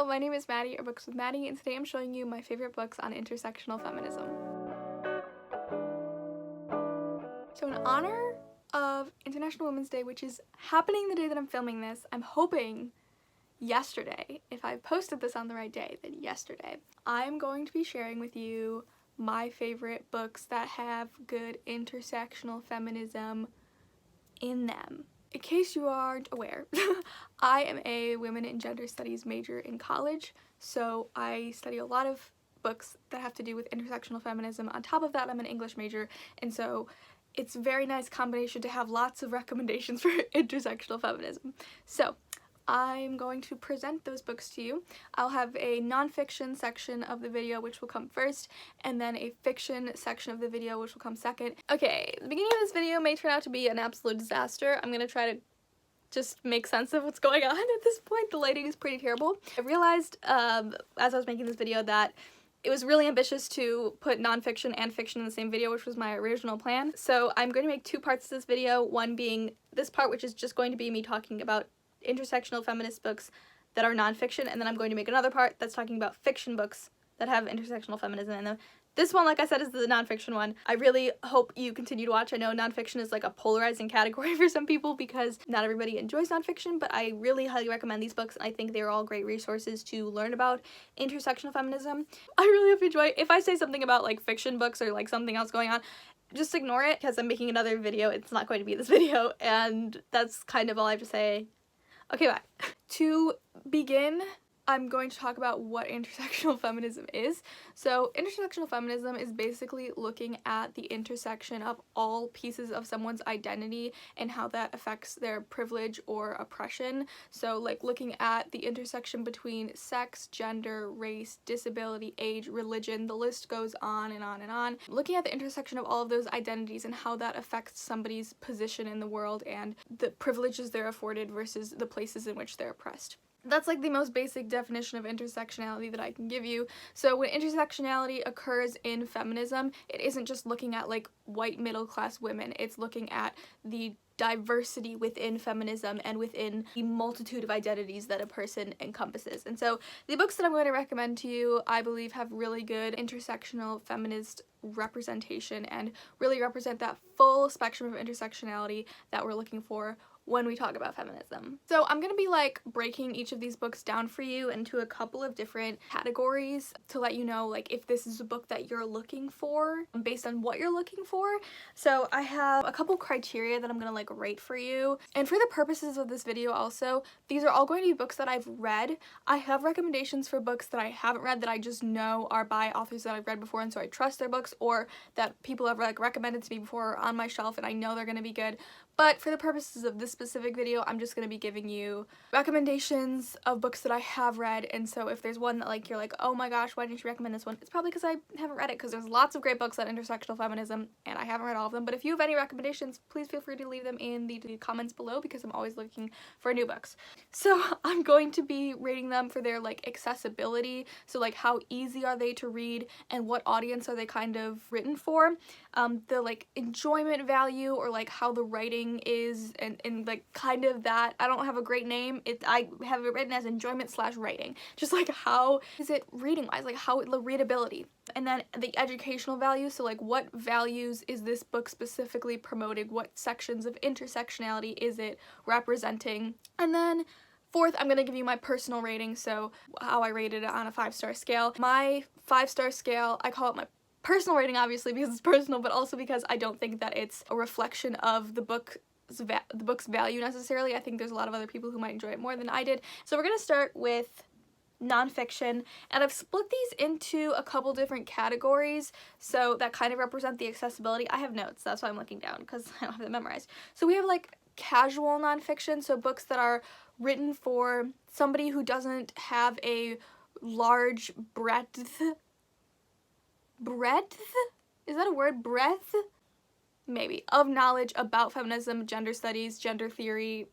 Hello, my name is Maddie, or Books with Maddie, and today I'm showing you my favorite books on intersectional feminism. So in honor of International Women's Day, which is happening the day that I'm filming this, I'm hoping yesterday, if I posted this on the right day, then yesterday, I'm going to be sharing with you my favorite books that have good intersectional feminism in them. In case you aren't aware, I am a women and gender studies major in college, so I study a lot of books that have to do with intersectional feminism. On top of that, I'm an English major, and so it's a very nice combination to have lots of recommendations for intersectional feminism. So I'm going to present those books to you. I'll have a nonfiction section of the video, which will come first, and then a fiction section of the video, which will come second. Okay, the beginning of this video may turn out to be an absolute disaster. I'm gonna try to just make sense of what's going on at this point. The lighting is pretty terrible. I realized as I was making this video that it was really ambitious to put nonfiction and fiction in the same video, which was my original plan. So I'm going to make two parts of this video, one being this part, which is just going to be me talking about intersectional feminist books that are nonfiction, and then I'm going to make another part that's talking about fiction books that have intersectional feminism in them. This one, like I said, is the nonfiction one. I really hope you continue to watch. I know nonfiction is like a polarizing category for some people because not everybody enjoys nonfiction, but I really highly recommend these books. I think they're all great resources to learn about intersectional feminism. I really hope you enjoy. If I say something about like fiction books or like something else going on, just ignore it because I'm making another video. It's not going to be this video, and that's kind of all I have to say. Okay, bye. To begin, I'm going to talk about what intersectional feminism is. So intersectional feminism is basically looking at the intersection of all pieces of someone's identity and how that affects their privilege or oppression. So like looking at the intersection between sex, gender, race, disability, age, religion, the list goes on and on and on. Looking at the intersection of all of those identities and how that affects somebody's position in the world and the privileges they're afforded versus the places in which they're oppressed. That's like the most basic definition of intersectionality that I can give you. So when intersectionality occurs in feminism, it isn't just looking at like white middle class women, it's looking at the diversity within feminism and within the multitude of identities that a person encompasses. And so the books that I'm going to recommend to you, I believe, have really good intersectional feminist representation and really represent that full spectrum of intersectionality that we're looking for when we talk about feminism. So I'm gonna be like breaking each of these books down for you into a couple of different categories to let you know like if this is a book that you're looking for based on what you're looking for. So I have a couple criteria that I'm gonna like rate for you, and for the purposes of this video also, these are all going to be books that I've read. I have recommendations for books that I haven't read that I just know are by authors that I've read before, and so I trust their books, or that people have like recommended to me before or on my shelf and I know they're gonna be good. But for the purposes of this specific video, I'm just going to be giving you recommendations of books that I have read, and so if there's one that like you're like, oh my gosh, why didn't you recommend this one? It's probably because I haven't read it, because there's lots of great books on intersectional feminism and I haven't read all of them. But if you have any recommendations, please feel free to leave them in the comments below because I'm always looking for new books. So I'm going to be rating them for their like accessibility, so like how easy are they to read and what audience are they kind of written for, the like enjoyment value or like how the writing is and like kind of that. I don't have a great name. I have it written as enjoyment/writing. Just like how is it reading wise, like how the readability. And then the educational value, so like what values is this book specifically promoting? What sections of intersectionality is it representing? And then fourth, I'm going to give you my personal rating, so how I rated it on a 5-star scale. My 5-star scale, I call it my personal rating obviously because it's personal, but also because I don't think that it's a reflection of the book's value necessarily. I think there's a lot of other people who might enjoy it more than I did. So we're going to start with nonfiction, and I've split these into a couple different categories so that kind of represent the accessibility. I have notes, that's why I'm looking down because I don't have them memorized. So we have like casual nonfiction, so books that are written for somebody who doesn't have a large breadth? Is that a word? Breadth? Maybe. Of knowledge about feminism, gender studies, gender theory,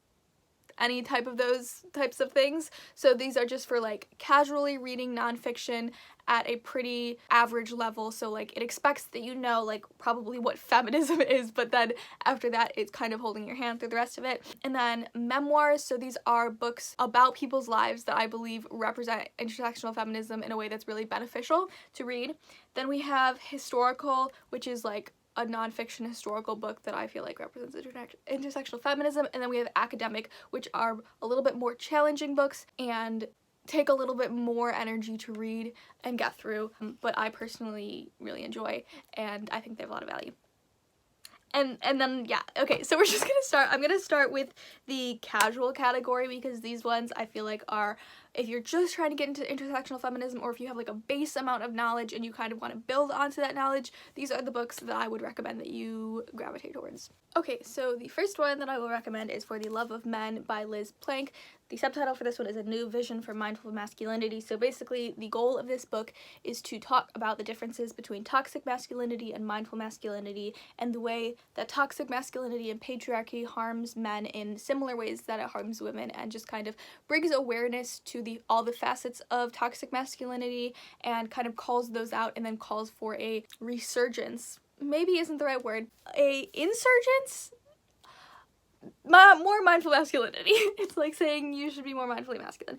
any type of those types of things. So these are just for like casually reading nonfiction at a pretty average level. So like it expects that you know like probably what feminism is, but then after that it's kind of holding your hand through the rest of it. And then memoirs, so these are books about people's lives that I believe represent intersectional feminism in a way that's really beneficial to read. Then we have historical, which is like a nonfiction historical book that I feel like represents intersectional feminism. And then we have academic, which are a little bit more challenging books and take a little bit more energy to read and get through, but I personally really enjoy, and I think they have a lot of value. And then, yeah, okay, so we're just gonna start. I'm gonna start with the casual category because these ones I feel like are, if you're just trying to get into intersectional feminism, or if you have like a base amount of knowledge and you kind of want to build onto that knowledge, these are the books that I would recommend that you gravitate towards. Okay, so the first one that I will recommend is For the Love of Men by Liz Plank. The subtitle for this one is A New Vision for Mindful Masculinity. So basically, the goal of this book is to talk about the differences between toxic masculinity and mindful masculinity, and the way that toxic masculinity and patriarchy harms men in similar ways that it harms women, and just kind of brings awareness to all the facets of toxic masculinity and kind of calls those out, and then calls for a resurgence. Maybe isn't the right word. A insurgence? More mindful masculinity. It's like saying you should be more mindfully masculine.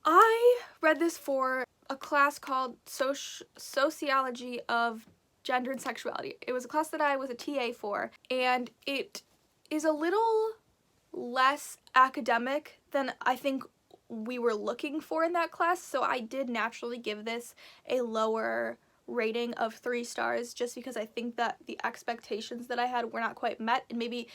I read this for a class called Sociology of Gender and Sexuality. It was a class that I was a TA for, and it is a little less academic than I think we were looking for in that class, so I did naturally give this a lower rating of 3 stars, just because I think that the expectations that I had were not quite met, and maybe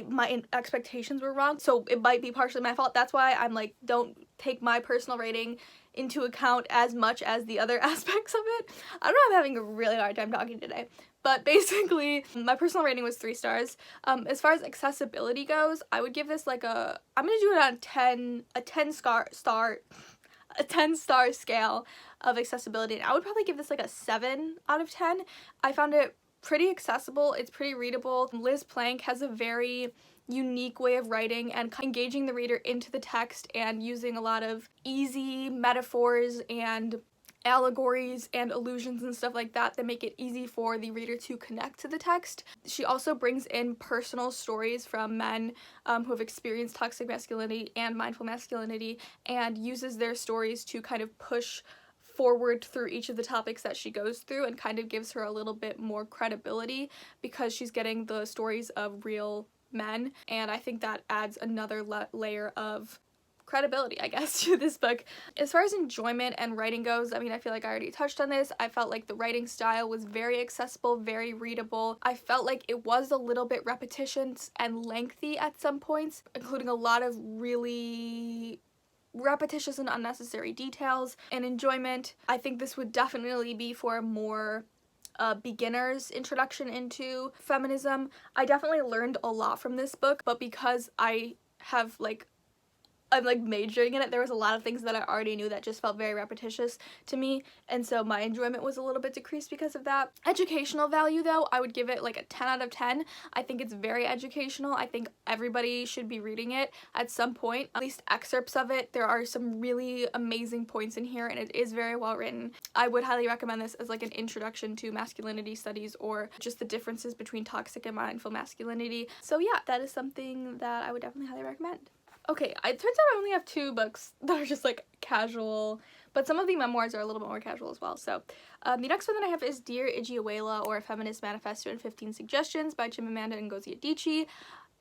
my expectations were wrong, so it might be partially my fault. That's why I'm like, don't take my personal rating into account as much as the other aspects of it. I don't know, I'm having a really hard time talking today. But basically, my personal rating was 3 stars. As far as accessibility goes, I would give this like I'm gonna do it on a 10 star scale of accessibility, and I would probably give this like a 7 out of 10. I found it pretty accessible, it's pretty readable. Liz Plank has a very unique way of writing and engaging the reader into the text, and using a lot of easy metaphors and allegories and allusions and stuff like that that make it easy for the reader to connect to the text. She also brings in personal stories from men who have experienced toxic masculinity and mindful masculinity, and uses their stories to kind of push forward through each of the topics that she goes through, and kind of gives her a little bit more credibility because she's getting the stories of real men, and I think that adds another layer of credibility, I guess, to this book. As far as enjoyment and writing goes, I mean, I feel like I already touched on this. I felt like the writing style was very accessible, very readable. I felt like it was a little bit repetitious and lengthy at some points, including a lot of really repetitious and unnecessary details. And enjoyment, I think this would definitely be for a more beginner's introduction into feminism. I definitely learned a lot from this book, but because I'm majoring in it, there was a lot of things that I already knew that just felt very repetitious to me, and so my enjoyment was a little bit decreased because of that. Educational value though, I would give it like a 10 out of 10. I think it's very educational. I think everybody should be reading it at some point, at least excerpts of it. There are some really amazing points in here, and it is very well written. I would highly recommend this as like an introduction to masculinity studies, or just the differences between toxic and mindful masculinity. So yeah, that is something that I would definitely highly recommend. Okay, it turns out I only have 2 books that are just like casual, but some of the memoirs are a little bit more casual as well. So the next one that I have is Dear Ideola, or A Feminist Manifesto and 15 Suggestions by Chimamanda Ngozi Adichie.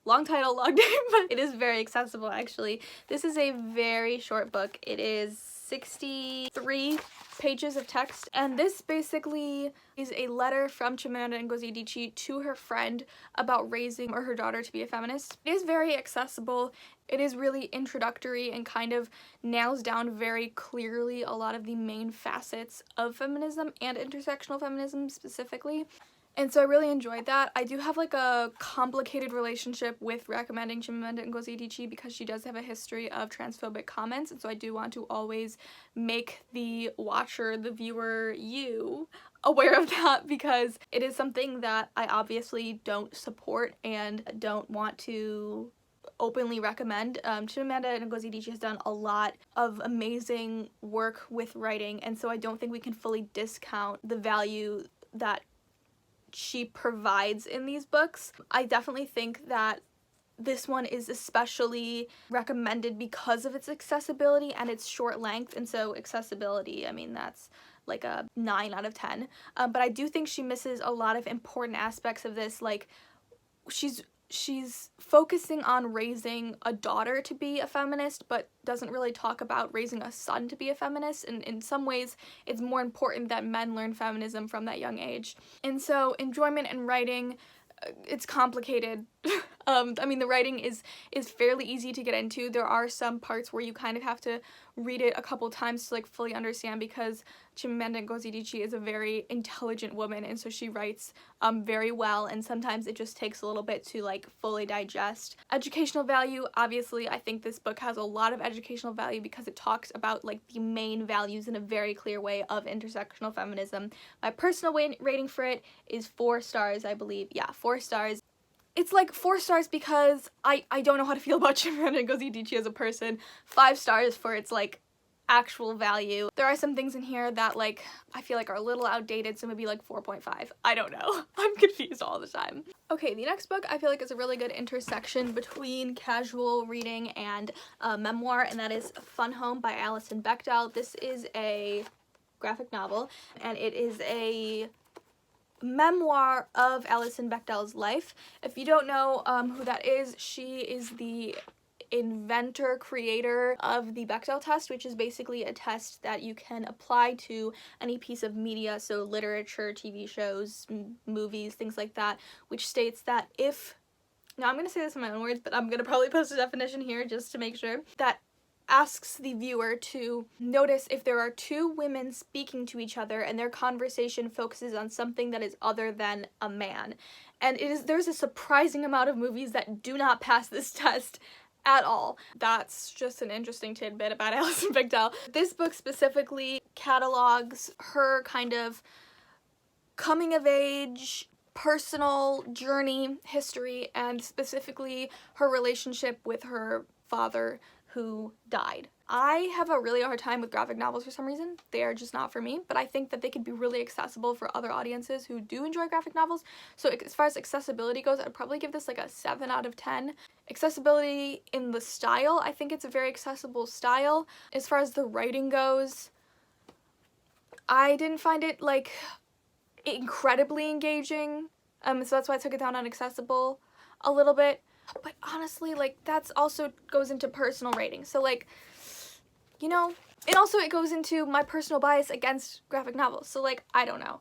Long title, long name, but it is very accessible actually. This is a very short book. It is 63 pages of text, and this basically is a letter from Chimamanda Ngozi Adichie to her friend about raising her daughter to be a feminist. It is very accessible. It is really introductory and kind of nails down very clearly a lot of the main facets of feminism and intersectional feminism specifically. And so I really enjoyed that. I do have like a complicated relationship with recommending Chimamanda Ngozi Adichie because she does have a history of transphobic comments, and so I do want to always make the watcher, the viewer, you aware of that, because it is something that I obviously don't support and don't want to openly recommend. Chimamanda Ngozi Adichie has done a lot of amazing work with writing, and so I don't think we can fully discount the value that she provides in these books. I definitely think that this one is especially recommended because of its accessibility and its short length, and so accessibility, I mean, that's like a 9 out of 10. But I do think she misses a lot of important aspects of this, like she's focusing on raising a daughter to be a feminist, but doesn't really talk about raising a son to be a feminist, and in some ways it's more important that men learn feminism from that young age. And so enjoyment in writing, it's complicated. I mean, the writing is fairly easy to get into. There are some parts where you kind of have to read it a couple times to like fully understand, because Chimamanda Ngozi Adichie is a very intelligent woman, and so she writes very well, and sometimes it just takes a little bit to like fully digest. Educational value, obviously I think this book has a lot of educational value because it talks about like the main values in a very clear way of intersectional feminism. My personal rating for it is 4 stars, I believe. Yeah, 4 stars. It's like 4 stars because I don't know how to feel about Chimamanda Ngozi Adichie as a person. 5 stars for its like actual value. There are some things in here that like I feel like are a little outdated, so maybe like 4.5. I don't know. I'm confused all the time. Okay, the next book I feel like is a really good intersection between casual reading and memoir, and that is Fun Home by Alison Bechdel. This is a graphic novel, and it is a memoir of Alison Bechdel's life. If you don't know who that is, she is the inventor, creator of the Bechdel test, which is basically a test that you can apply to any piece of media, so literature, TV shows, movies, things like that, which states that if, now I'm going to say this in my own words, but I'm going to probably post a definition here just to make sure, that asks the viewer to notice if there are 2 women speaking to each other and their conversation focuses on something that is other than a man. And there's a surprising amount of movies that do not pass this test at all. That's just an interesting tidbit about Alison Bechdel. This book specifically catalogs her kind of coming of age, personal journey, history, and specifically her relationship with her father who died. I have a really hard time with graphic novels for some reason. They are just not for me, but I think that they could be really accessible for other audiences who do enjoy graphic novels. So as far as accessibility goes, I'd probably give this like a 7 out of 10. Accessibility in the style, I think it's a very accessible style. As far as the writing goes, I didn't find it like incredibly engaging, so that's why I took it down on accessible a little bit. But honestly, like, that's also goes into personal rating. So, like, you know, and also it goes into my personal bias against graphic novels. So, like, I don't know.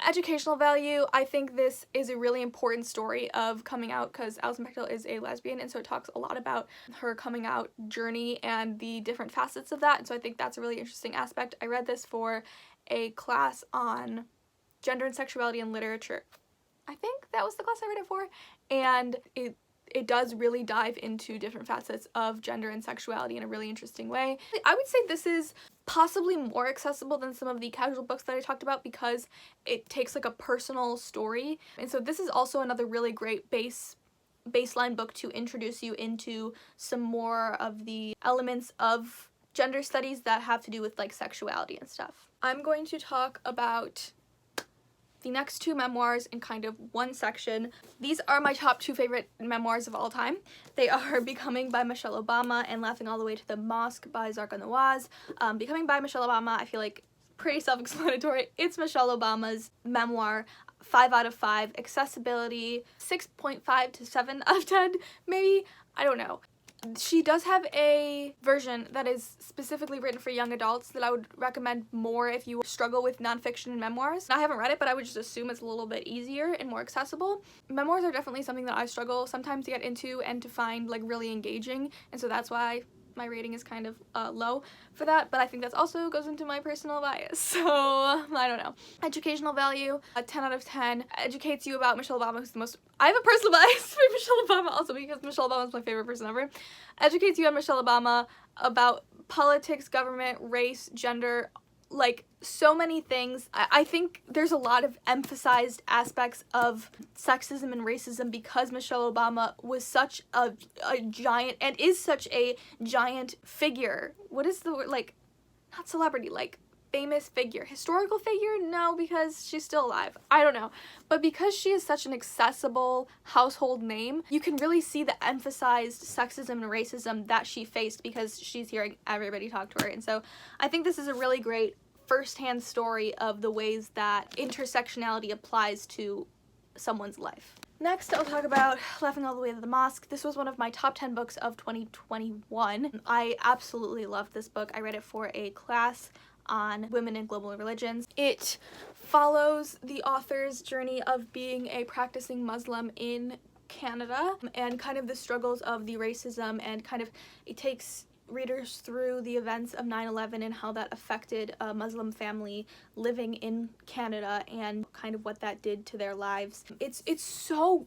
Educational value, I think this is a really important story of coming out, because Alison Bechdel is a lesbian, and so it talks a lot about her coming out journey and the different facets of that. And so I think that's a really interesting aspect. I read this for a class on gender and sexuality in literature. I think that was the class I read it for, and it does really dive into different facets of gender and sexuality in a really interesting way. I would say this is possibly more accessible than some of the casual books that I talked about because it takes like a personal story. And so this is also another really great baseline book to introduce you into some more of the elements of gender studies that have to do with like sexuality and stuff. I'm going to talk about the next 2 memoirs in kind of one section. These are my top 2 favorite memoirs of all time. They are Becoming by Michelle Obama and Laughing All the Way to the Mosque by Zarqa Nawaz. Becoming by Michelle Obama, I feel like pretty self-explanatory. It's Michelle Obama's memoir. 5 out of 5. Accessibility, 6.5 to 7 out of 10, maybe? I don't know. She does have a version that is specifically written for young adults that I would recommend more if you struggle with nonfiction and memoirs. I haven't read it, but I would just assume it's a little bit easier and more accessible. Memoirs are definitely something that I struggle sometimes to get into and to find like really engaging, and so that's why my rating is kind of low for that, but I think that also goes into my personal bias, so I don't know. Educational value, a 10 out of 10. Educates you about Michelle Obama, who's the most, I have a personal bias for Michelle Obama also because Michelle Obama is my favorite person ever. Educates you on Michelle Obama about politics, government, race, gender, like, so many things. I think there's a lot of emphasized aspects of sexism and racism because Michelle Obama was such a giant, and is such a giant figure. What is the word? Like, not celebrity, like, famous figure. Historical figure? No, because she's still alive. I don't know. But because she is such an accessible household name, you can really see the emphasized sexism and racism that she faced because she's hearing everybody talk to her. And so I think this is a really great first-hand story of the ways that intersectionality applies to someone's life. Next, I'll talk about Laughing All the Way to the Mosque. This was one of my top 10 books of 2021. I absolutely loved this book. I read it for a class on women and global religions. It follows the author's journey of being a practicing Muslim in Canada and kind of the struggles of the racism, and kind of it takes readers through the events of 9/11 and how that affected a Muslim family living in Canada and kind of what that did to their lives. It's so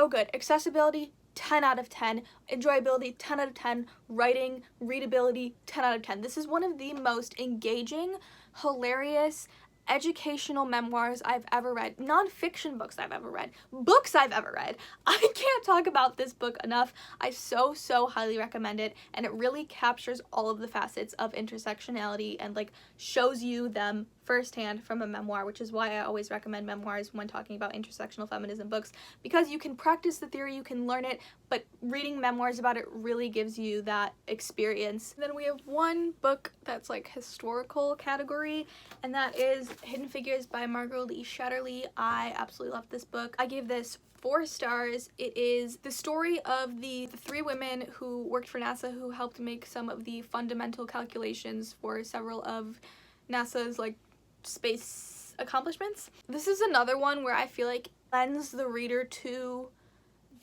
good. Accessibility, 10 out of 10. Enjoyability, 10 out of 10. Writing, readability, 10 out of 10. This is one of the most engaging, hilarious, educational memoirs I've ever read. Non-fiction books I've ever read. Books I've ever read. I can't talk about this book enough. I so highly recommend it, and it really captures all of the facets of intersectionality and like shows you them firsthand from a memoir, which is why I always recommend memoirs when talking about intersectional feminism books, because you can practice the theory, you can learn it, but reading memoirs about it really gives you that experience. Then we have one book that's like historical category, and that is Hidden Figures by Margot Lee Shetterly. I absolutely love this book. I gave this 4 stars. It is the story of the 3 women who worked for NASA who helped make some of the fundamental calculations for several of NASA's like space accomplishments. This is another one where I feel like lends the reader to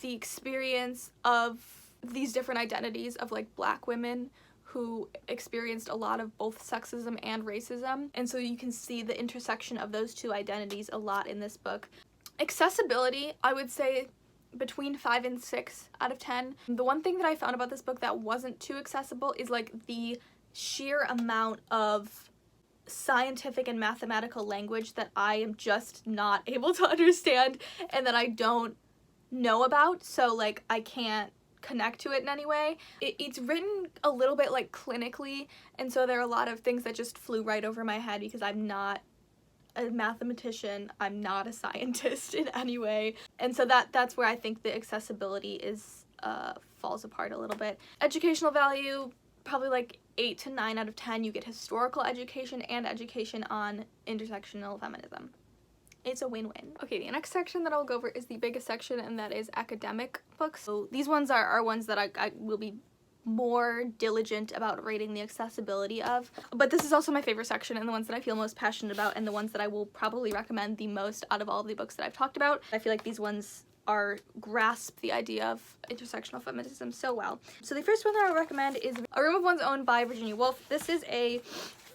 the experience of these different identities of like Black women who experienced a lot of both sexism and racism, and so you can see the intersection of those 2 identities a lot in this book. Accessibility, I would say between 5 and 6 out of 10. The one thing that I found about this book that wasn't too accessible is like the sheer amount of scientific and mathematical language that I am just not able to understand and that I don't know about, so like I can't connect to it in any way. It's written a little bit like clinically, and so there are a lot of things that just flew right over my head because I'm not a mathematician, I'm not a scientist in any way, and so that's where I think the accessibility is falls apart a little bit. Educational value, probably like 8 to 9 out of 10. You get historical education and education on intersectional feminism. It's a win-win. Okay, the next section that I'll go over is the biggest section, and that is academic books. So these ones are ones that I will be more diligent about rating the accessibility of. But this is also my favorite section and the ones that I feel most passionate about, and the ones that I will probably recommend the most out of all of the books that I've talked about. I feel like these ones grasp the idea of intersectional feminism so well. So the first one that I would recommend is A Room of One's Own by Virginia Woolf. This is a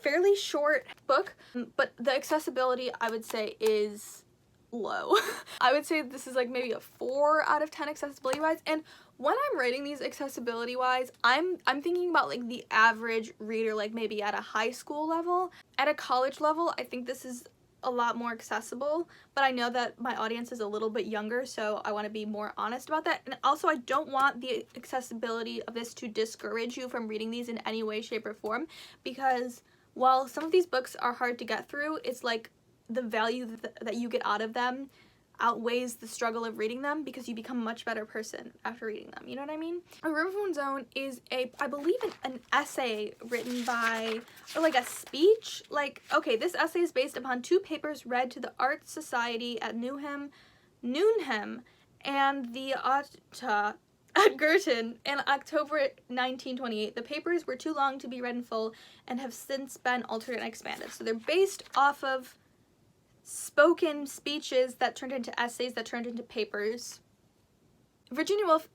fairly short book, but the accessibility I would say is low. I would say this is like maybe a 4 out of 10 accessibility wise, and when I'm rating these accessibility wise, I'm thinking about like the average reader, like maybe at a high school level. At a college level, I think this is a lot more accessible, but I know that my audience is a little bit younger, so I want to be more honest about that. And also, I don't want the accessibility of this to discourage you from reading these in any way, shape, or form, because while some of these books are hard to get through, it's like the value that you get out of them outweighs the struggle of reading them, because you become a much better person after reading them, you know what I mean? A Room of One's Own is I believe an essay written by, or like a speech, like, okay, this essay is based upon 2 papers read to the Art Society at Newnham and the Otta at Girton in October 1928. The papers were too long to be read in full and have since been altered and expanded. So they're based off of spoken speeches that turned into essays that turned into papers. Virginia Woolf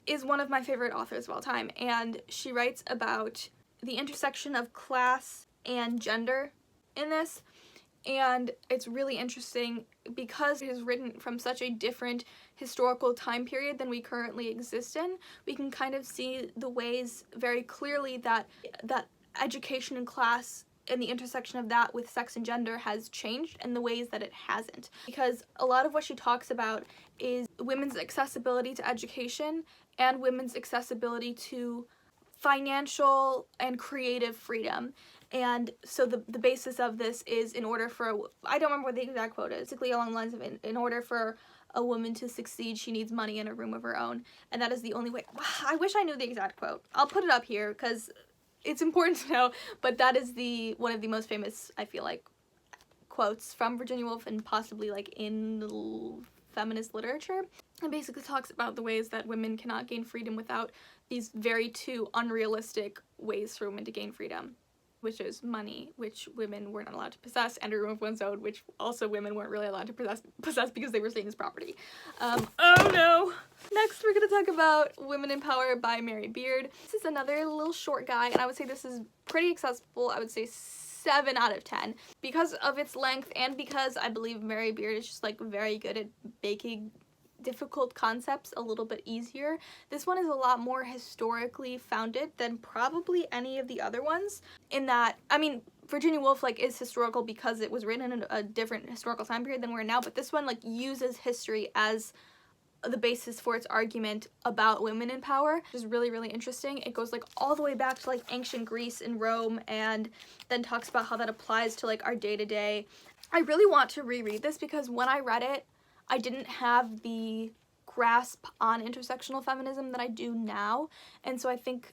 is one of my favorite authors of all time, and she writes about the intersection of class and gender in this, and it's really interesting because it is written from such a different historical time period than we currently exist in. We can kind of see the ways very clearly that education and class and the intersection of that with sex and gender has changed and the ways that it hasn't. Because a lot of what she talks about is women's accessibility to education and women's accessibility to financial and creative freedom. And so the basis of this is, in order for, I don't remember what the exact quote is, basically along the lines of, in order for a woman to succeed, she needs money in a room of her own, and that is the only way. I wish I knew the exact quote. I'll put it up here because it's important to know, but that is one of the most famous, I feel like, quotes from Virginia Woolf, and possibly like in feminist literature. It basically talks about the ways that women cannot gain freedom without these very two unrealistic ways for women to gain freedom, which is money, which women were not allowed to possess, and a room of one's own, which also women weren't really allowed to possess because they were seen as property. Oh no! Next, we're gonna talk about Women in Power by Mary Beard. This is another little short guy, and I would say this is pretty accessible. I would say 7 out of 10 because of its length, and because I believe Mary Beard is just like very good at making difficult concepts a little bit easier. This one is a lot more historically founded than probably any of the other ones, in that, I mean, Virginia Woolf like is historical because it was written in a different historical time period than we're in now, but this one like uses history as the basis for its argument about women in power, which is really, really interesting. It goes like all the way back to like ancient Greece and Rome, and then talks about how that applies to like our day-to-day. I really want to reread this because when I read it, I didn't have the grasp on intersectional feminism that I do now, and so I think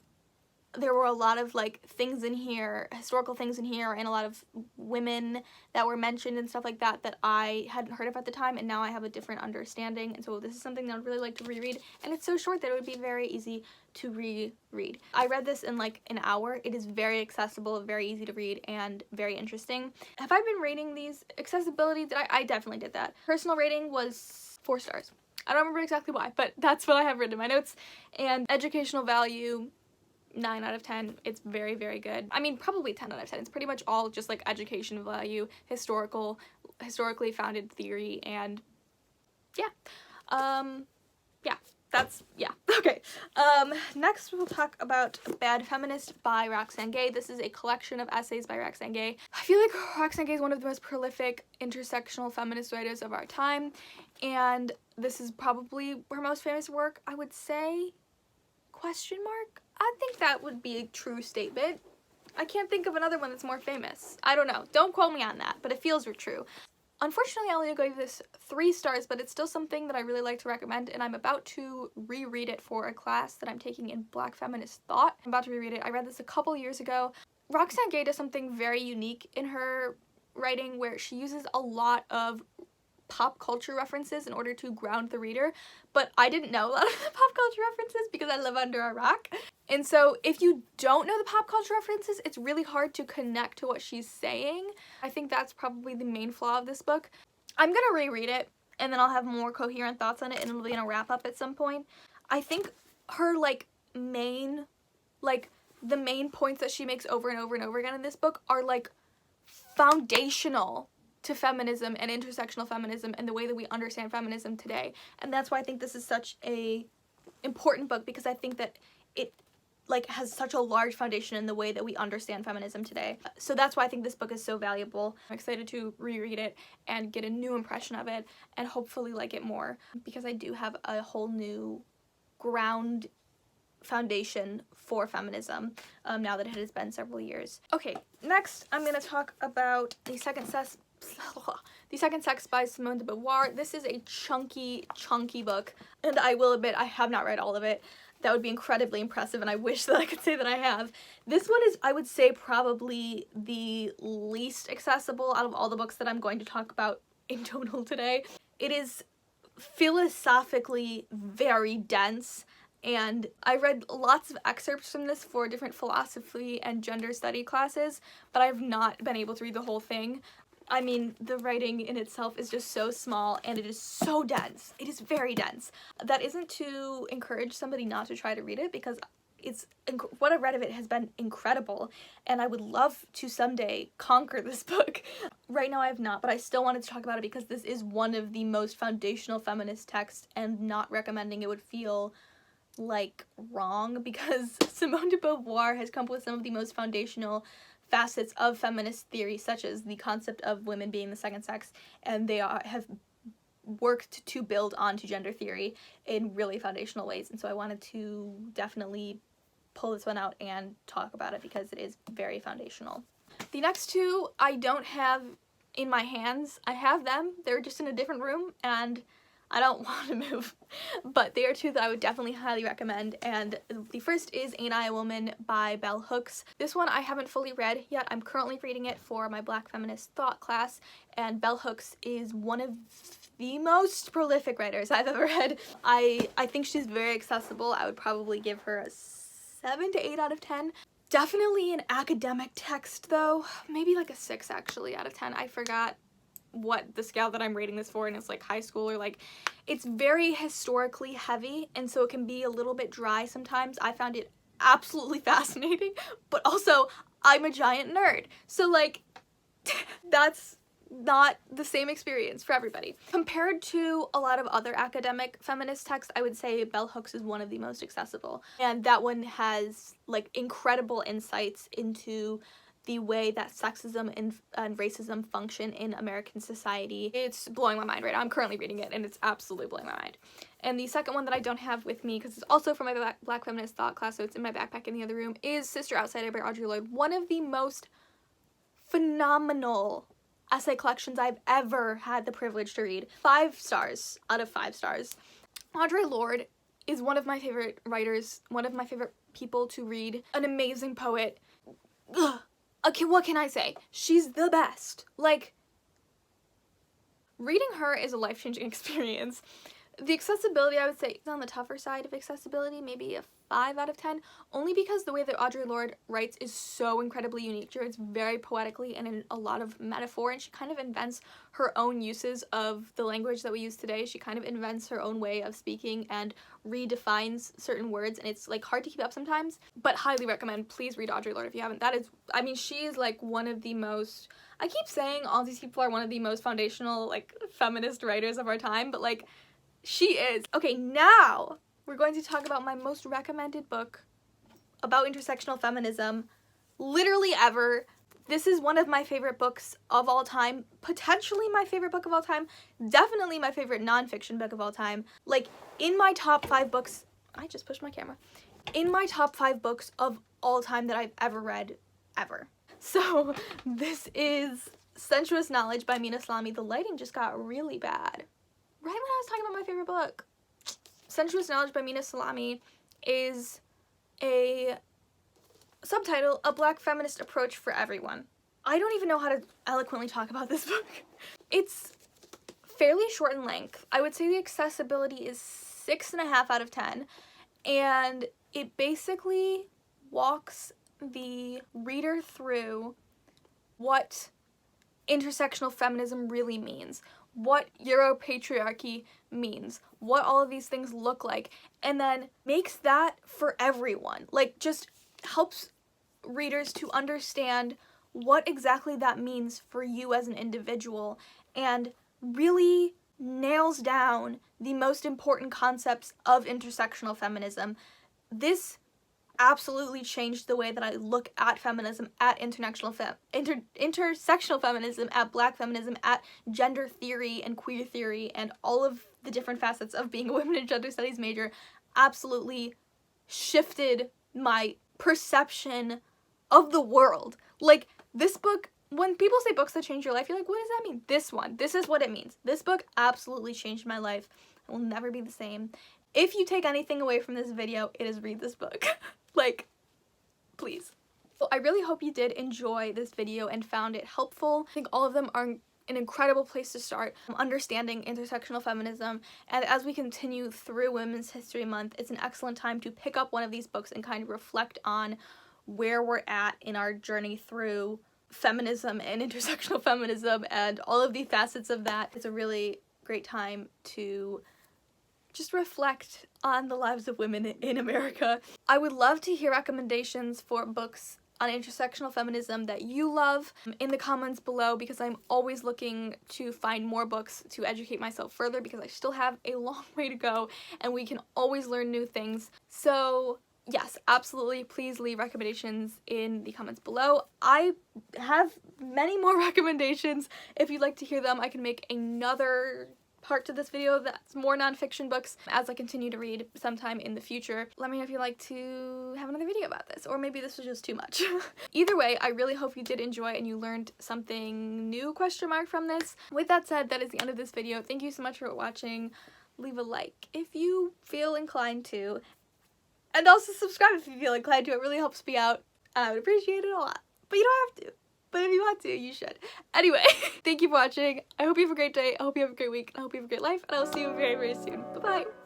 there were a lot of like things in here, historical things in here, and a lot of women that were mentioned and stuff like that that I hadn't heard of at the time, and now I have a different understanding, and so this is something that I'd really like to reread, and it's so short that it would be very easy to reread. I read this in like an hour. It is very accessible, very easy to read, and very interesting. Have I been rating these? Accessibility, I definitely did that. Personal rating was 4 stars. I don't remember exactly why, but that's what I have written in my notes. And educational value, 9 out of 10. It's very, very good. I mean, probably 10 out of 10. It's pretty much all just like education value, historically founded theory, and yeah. Okay. Next we'll talk about Bad Feminist by Roxane Gay. This is a collection of essays by Roxane Gay. I feel like Roxane Gay is one of the most prolific intersectional feminist writers of our time, and this is probably her most famous work, I would say, ? I think that would be a true statement. I can't think of another one that's more famous. I don't know. Don't quote me on that, but it feels true. Unfortunately, I only gave this 3 stars, but it's still something that I really like to recommend, and I'm about to reread it for a class that I'm taking in Black Feminist Thought. I'm about to reread it. I read this a couple years ago. Roxane Gay does something very unique in her writing where she uses a lot of pop culture references in order to ground the reader, but I didn't know a lot of the pop culture references because I live under a rock. And so if you don't know the pop culture references, it's really hard to connect to what she's saying. I think that's probably the main flaw of this book. I'm gonna reread it, and then I'll have more coherent thoughts on it, and it'll be in a wrap up at some point. I think her the main points that she makes over and over and over again in this book are like foundational to feminism and intersectional feminism and the way that we understand feminism today. And that's why I think this is such a important book, because I think that it like has such a large foundation in the way that we understand feminism today. So that's why I think this book is so valuable. I'm excited to reread it and get a new impression of it and hopefully like it more, because I do have a whole new ground foundation for feminism now that it has been several years. Okay, next I'm going to talk about The Second Sex by Simone de Beauvoir. This is a chunky book, and I will admit I have not read all of it. That would be incredibly impressive, and I wish that I could say that I have. This one is, I would say, probably the least accessible out of all the books that I'm going to talk about in total today. It is philosophically very dense, and I read lots of excerpts from this for different philosophy and gender study classes, but I've not been able to read the whole thing. I mean, the writing in itself is just so small, and it is so dense. It is very dense. That isn't to encourage somebody not to try to read it, because what I've read of it has been incredible, and I would love to someday conquer this book. Right now I have not, but I still wanted to talk about it because this is one of the most foundational feminist texts, and not recommending it would feel like wrong, because Simone de Beauvoir has come up with some of the most foundational facets of feminist theory, such as the concept of women being the second sex, and they have worked to build onto gender theory in really foundational ways. And so I wanted to definitely pull this one out and talk about it because it is very foundational. The next two I don't have in my hands. I have them, they're just in a different room, and I don't want to move, but they are two that I would definitely highly recommend. And the first is Ain't I a Woman by Bell Hooks. This one I haven't fully read yet. I'm currently reading it for my Black Feminist Thought class, and Bell Hooks is one of the most prolific writers I've ever read. I think she's very accessible. I would probably give her a 7 to 8 out of 10. Definitely an academic text though, maybe like a 6 actually out of 10. I forgot what the scale that I'm rating this for, and it's like high school, or like, it's very historically heavy, and so it can be a little bit dry sometimes. I found it absolutely fascinating, but also I'm a giant nerd, so like that's not the same experience for everybody. Compared to a lot of other academic feminist texts, I would say Bell Hooks is one of the most accessible, and that one has like incredible insights into the way that sexism and racism function in American society. It's blowing my mind right now. I'm currently reading it and it's absolutely blowing my mind. And the second one that I don't have with me, because it's also from my Black Feminist Thought class, so it's in my backpack in the other room, is Sister Outsider by Audre Lorde. One of the most phenomenal essay collections I've ever had the privilege to read. 5 stars out of 5 stars. Audre Lorde is one of my favorite writers, one of my favorite people to read, an amazing poet. Ugh. Okay, what can I say? She's the best. Like, reading her is a life-changing experience. The accessibility, I would say, is on the tougher side of accessibility, maybe a 5 out of 10, only because the way that Audre Lorde writes is so incredibly unique. She writes very poetically and in a lot of metaphor, and she kind of invents her own uses of the language that we use today. She kind of invents her own way of speaking and redefines certain words, and it's like hard to keep up sometimes, but highly recommend. Please read Audre Lorde if you haven't. That is, I mean, she is like one of the most, I keep saying all these people are one of the most foundational like feminist writers of our time, but like, she is. Okay, now we're going to talk about my most recommended book about intersectional feminism literally ever. This is one of my favorite books of all time, potentially my favorite book of all time, definitely my favorite nonfiction book of all time. Like, in my top 5 books, I just pushed my camera, in my top 5 books of all time that I've ever read, ever. So this is Sensuous Knowledge by Mina Salami. The lighting just got really bad right when I was talking about my favorite book. Sensuous Knowledge by Mina Salami is a subtitle, A Black Feminist Approach for Everyone. I don't even know how to eloquently talk about this book. It's fairly short in length. I would say the accessibility is 6.5 out of 10, and it basically walks the reader through what intersectional feminism really means, what Europatriarchy means, what all of these things look like, and then makes that for everyone. Like, just helps readers to understand what exactly that means for you as an individual, and really nails down the most important concepts of intersectional feminism. This absolutely changed the way that I look at feminism, at intersectional feminism, at Black feminism, at gender theory and queer theory, and all of the different facets of being a women in gender studies major. Absolutely shifted my perception of the world. Like, this book, when people say books that change your life, you're like, what does that mean? This one, this is what it means. This book absolutely changed my life. I will never be the same. If you take anything away from this video, it is read this book. Like, please. Well, I really hope you did enjoy this video and found it helpful. I think all of them are an incredible place to start understanding intersectional feminism, and as we continue through Women's History Month, it's an excellent time to pick up one of these books and kind of reflect on where we're at in our journey through feminism and intersectional feminism and all of the facets of that. It's a really great time to just reflect on the lives of women in America. I would love to hear recommendations for books on intersectional feminism that you love in the comments below, because I'm always looking to find more books to educate myself further, because I still have a long way to go and we can always learn new things. So yes, absolutely, please leave recommendations in the comments below. I have many more recommendations. If you'd like to hear them, I can make another part to this video that's more nonfiction books as I continue to read sometime in the future. Let me know if you'd like to have another video about this, or maybe this was just too much. Either way, I really hope you did enjoy and you learned something new, question mark, from this. With that said, that is the end of this video. Thank you so much for watching. Leave a like if you feel inclined to, and also subscribe if you feel inclined to. It really helps me out, and I would appreciate it a lot. But you don't have to. But if you want to, you should. Anyway, thank you for watching. I hope you have a great day. I hope you have a great week. I hope you have a great life. And I will see you very, very soon. Bye-bye.